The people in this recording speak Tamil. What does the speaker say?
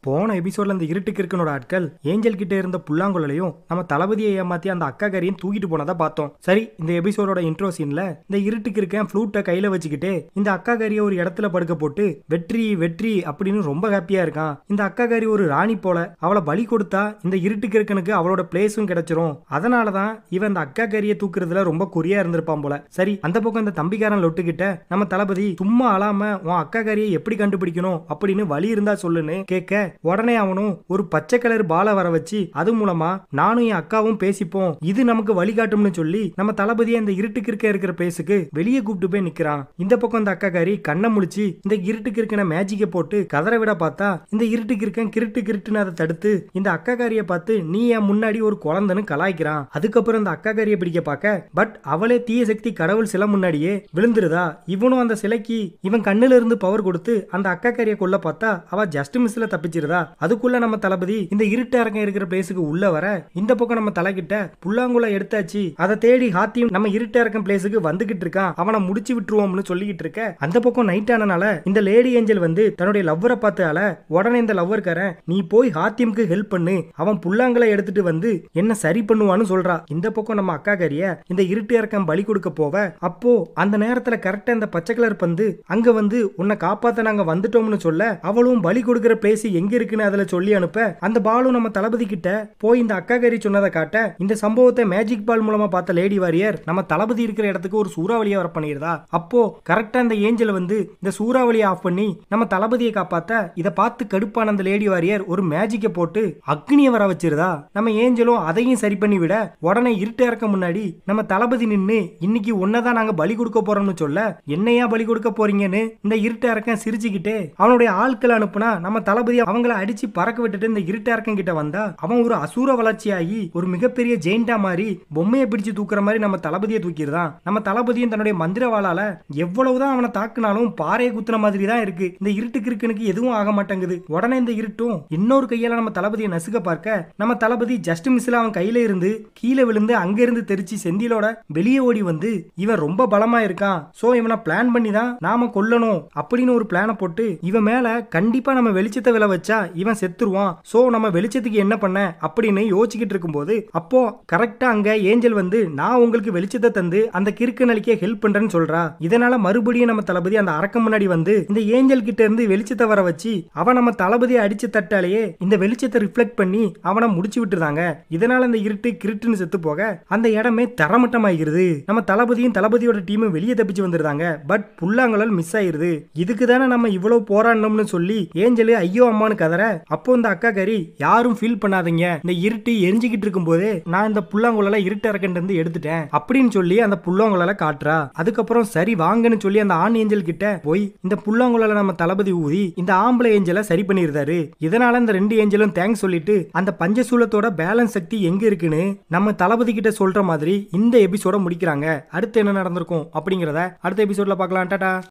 போன எபிசோட்ல இந்த இருட்டுக்கு இருக்கனோட ஆட்கள் ஏஞ்சல் கிட்ட இருந்த புல்லாங்குழலையும் நம்ம தளபதியை ஏமாத்தி அந்த அக்கா கறியும் தூக்கிட்டு போனதா பார்த்தோம். சரி, இந்த எபிசோடோட இன்ட்ரோ சீன்ல இந்த இருட்டுக்கு இருக்க ஃப்ளூட்டை கையில வச்சுக்கிட்டு இந்த அக்கா கறியை ஒரு இடத்துல படுக்க போட்டு வெற்றி வெற்றி அப்படின்னு ரொம்ப ஹாப்பியா இருக்கான். இந்த அக்கா கறி ஒரு ராணி போல, அவளை பலி கொடுத்தா இந்த இருட்டுக்கு இருக்கனுக்கு அவளோட பிளேஸும் கிடைச்சிரும். அதனாலதான் இவன் இந்த அக்கா கறியை தூக்குறதுல ரொம்ப குறியா இருந்திருப்பான் போல. சரி, அந்த பக்கம் இந்த தம்பிக்காரன் லொட்டுக்கிட்ட நம்ம தளபதி சும்மா அழாம உன் அக்கா கறியை எப்படி கண்டுபிடிக்கணும் அப்படின்னு வழி இருந்தா சொல்லுன்னு கேட்க, உடனே அவனும் ஒரு பச்சை கலர் பாலை வர வச்சு அது மூலமா நானும் என் அக்காவும் பேசிப்போம், இது நமக்கு வழிகாட்டும்னு சொல்லி நம்ம தளபதியை இந்த இருட்டுக்கு இருக்கிற பிளேஸுக்கு வெளியே கூப்பிட்டு போய் நிக்கிறான். இந்த பக்கம் இந்த அக்காக்காரி கண்ணை முழிச்சு இந்த இருட்டுக்கு இருக்கிற மேஜிக்கை போட்டு கதற விட பார்த்தா இந்த இருட்டுக்கு இருக்க கிருட்டுன்னு அதை தடுத்து இந்த அக்காக்காரியை பார்த்து நீ என் முன்னாடி ஒரு குழந்தைன்னு கலாய்க்கிறான். அதுக்கப்புறம் இந்த அக்காக்காரியை பிடிக்க பார்க்க பட் அவளே தீய சக்தி கடவுள் சிலை முன்னாடியே விழுந்துருதா. இவனும் அந்த சிலைக்கு இவன் கண்ணுல இருந்து பவர் கொடுத்து அந்த அக்காக்காரியை கொல்ல பார்த்தா அவ ஜஸ்ட் மிஸ்ல தப்பிச்சிருதா. அதுக்குள்ள நம்ம தளபதி இந்த இருட்டு அரங்க இருக்கிற பிளேஸுக்கு உள்ள வர இந்த பக்கம் நம்ம தலைகிட்ட புல்லாங்குழ எடுத்தாச்சு, அதை தேடி ஹாத்தியும் நம்ம இருட்டு அரக்கம் பிளேஸுக்கு வந்துகிட்டு இருக்கான், அவனை முடிச்சு விட்டுருவோம்னு சொல்லிக்கிட்டு இருக்க. அந்த பக்கம் நைட் ஆனனால இந்த லேடி ஏஞ்சல் வந்து தன்னுடைய லவ்வரை பார்த்தால உடனே இந்த லவ்வர்காரன் நீ போய் ஹாத்தியமுக்கு ஹெல்ப் பண்ணு, அவன் புல்லாங்குழ எடுத்துட்டு வந்து என்ன சரி பண்ணுவான்னு சொல்றா. இந்த பக்கம் நம்ம அக்கா கரிய இந்த இருட்டு அரக்கம் பலி கொடுக்க போவ அப்போ அந்த நேரத்துல கரெக்டா இந்த பச்சை கலர் பந்து அங்க வந்து உன்னை காப்பாத்த நாங்க வந்துட்டோம்னு சொல்ல அவளும் பலி கொடுக்கிற பிளேஸ் எங்க இருக்குன்னு அதுல சொல்லி அனுப்ப அந்த பாலும் நம்ம தளபதி கிட்ட போய் இந்த அக்கா கறி சொன்னதை காட்ட இந்த சம்பவத்தை மேஜிக் பால் மூலமா பார்த்த லேடி வாரியர் நம்ம தளபதி இருக்கிற இடத்துக்கு ஒரு சூறாவளியை வர பண்ணிருதா. அப்போ கரெக்டா இந்த ஏஞ்சல் வந்து இந்த சூறாவளியை ஆஃப் பண்ணி நம்ம தளபதியை காப்பாத்த இதை பார்த்து கடுப்பான அந்த லேடி வாரியர் ஒரு மேஜிக்கை போட்டு அக்னியை வர வச்சிருதா. நம்ம ஏஞ்சலும் அதையும் சரி பண்ணி விட உடனே இருட்டு இறக்க முன்னாடி நம்ம தளபதி நின்னு இன்னைக்கு ஒன்னதான் நாங்க பலி கொடுக்க போறோம்னு சொல்ல என்னையா பலி கொடுக்க போறீங்கன்னு இந்த இருட்டு இறக்க சிரிச்சுக்கிட்டே அவனுடைய ஆட்களை அனுப்புனா நம்ம தளபதி அவங்கள அடிச்சு பறக்க விட்டுட்டு இந்த இருட்டு இறக்கம் கிட்ட வந்தா அவன் ஒரு அசூர வளர்ச்சியாகி ஒரு மிகப்பெரிய ஜெயிண்டா மாதிரி பொம்மையை பிடிச்சு தூக்குற மாதிரி நம்ம தளபதியை தூக்கிடுதான். நம்ம தளபதியும் தன்னுடைய மந்திரவாளால எவ்வளவுதான் அவனை தாக்குனாலும் பாறையை குத்துன மாதிரி தான் இருக்கு. இந்த இருட்டுக்கு இருக்கனுக்கு எதுவும் ஆக மாட்டேங்குது. உடனே இந்த இருட்டும் இன்னொரு கையால நம்ம தளபதியை நசுக்க பார்க்க நம்ம தளபதி ஜஸ்ட் மிஸ்ல அவன் கையில இருந்து கீழே விழுந்து அங்க இருந்து தெரிச்சு செந்திலோட வெளியே ஓடி வந்து இவன் ரொம்ப பலமா இருக்கான், சோ இவனை பிளான் பண்ணி தான் நாம கொல்லணும் அப்படின்னு ஒரு பிளான போட்டு இவன் மேல கண்டிப்பா நம்ம வெளிச்சத்தை விழ வச்சா இவன் செத்துருவான், சோ நம்ம வெளிச்சத்துக்கு என்ன பண்ண அப்படின்னு யோசிச்சுக்கிட்டு இருக்கும்போது அப்போ கரெக்டா அங்க ஏஞ்சல் வந்து நான் உங்களுக்கு வெளிச்சத்தை தந்து அந்த கிறுக்கு நலிக்க ஹெல்ப் பண்றேன்னு சொல்றா. இதனால மறுபடியும் நம்ம தளபதி அந்த அரக்கம் முன்னாடி வந்து இந்த ஏஞ்சல் கிட்ட இருந்து வெளிச்சத்தை வர வச்சு அவன் நம்ம தளபதியை அடிச்சு தட்டாலேயே இந்த வெளிச்சத்தை ரிஃப்ளெக்ட் பண்ணி அவனை முடிச்சு விட்டுறாங்க. இதனால அந்த இருட்டு கிருட்டுன்னு செத்து போக அந்த இடமே தரமட்டமாகிறது. நம்ம தளபதியும் தளபதியோட டீமும் வெளியே தப்பிச்சு வந்துருந்தாங்க. பட் புல்லாங்குழல் மிஸ் ஆயிருது. இதுக்கு தானே நம்ம இவ்வளவு போராடணும்னு சொல்லி ஏஞ்சல் ஐயோ அம்மானு கதற அப்போ இந்த அக்கா கறி யாரும் ஃபீல் பண்ணாதீங்க, இந்த இருட்டு எரிஞ்சுக்கிட்டு இருக்கும் போதே நான் இந்த புல்லாங்குழல இருட்டு இறக்கிட்டு இருந்து எடுத்துட்டேன் அப்படின்னு சொல்லி அந்த புல்லாங்குழல காட்டுறா. அதுக்கப்புறம் சரி வாங்கன்னு சொல்லி அந்த ஆண் ஏஞ்சல் கிட்ட போய் இந்த புல்லாங்குழல நம்ம தளபதி ஊதி இந்த ஆம்பளை ஏஞ்சலை சரி பண்ணிருந்தாரு. இதனால இந்த ரெண்டு ஏஞ்சலும் தேங்க்ஸ் சொல்லிட்டு அந்த பஞ்சசூலத்தோட பேலன்ஸ் சக்தி எங்க இருக்குன்னு நம்ம தளபதி கிட்ட சொல்ற மாதிரி இந்த எபிசோட முடிக்கிறாங்க. அடுத்து என்ன நடந்திருக்கும் அப்படிங்கறத அடுத்த எபிசோட்ல பார்க்கலாம். டாடா.